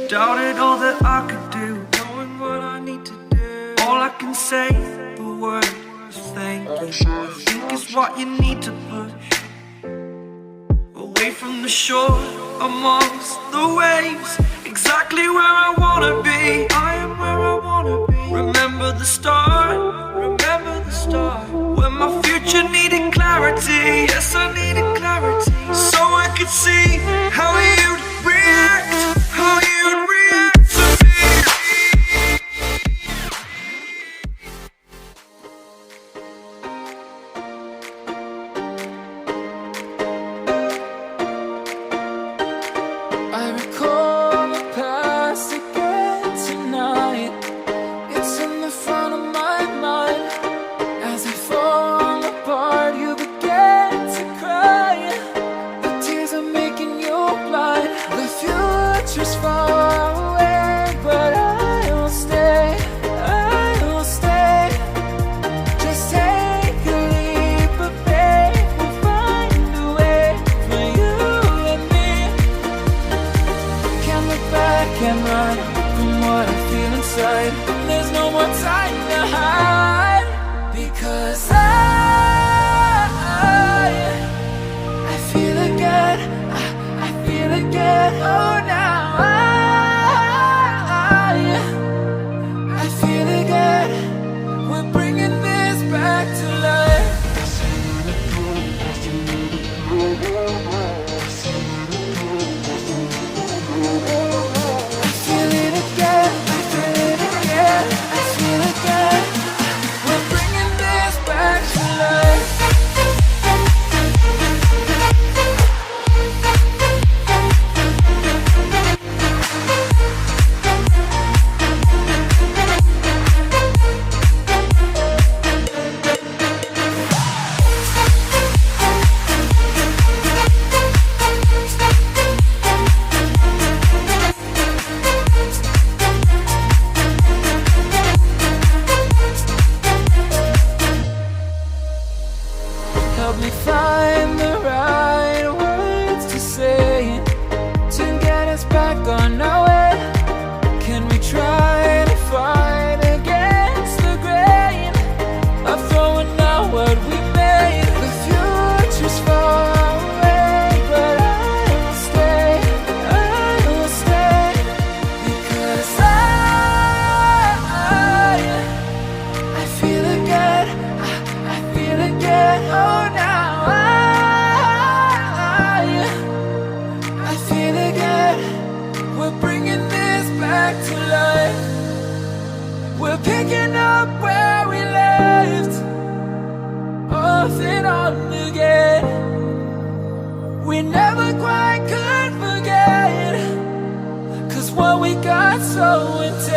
Doubted all that I could do, knowing what I need to do. All I can say, the word is thank you. I think is what you need to push away from the shore, amongst the waves. Exactly where I wanna be. I am where I wanna be. Remember the start, remember the start, when my future needed clarity. Yes, I needed clarity, so I could see how you'd react, how you'd react to me. I recall the past again tonight. It's in the front of my mind. As I fall apart, you begin to cry. The tears are making you blind. The future's far away, but I'll stay, I'll stay. Just take a leap of faith. We'll find a way for you and me. Can't look back and run from what I feel inside. There's no more time to hide, because I feel again, I feel again. Oh, now I feel again. We're bringing this back to life. I feel it again, I feel it again, I feel again. We're bringing this back to life. Help me find the right words to say to get us back on our way. Can we try to fight against the grain of throwing out what we made? The future's far away, but I'll stay, I'll stay. Because I feel again, I feel again. Oh, now I feel again. We're bringing this back to life. We're picking up where we left off and on again. We never quite could forget, 'cause what we got so intense.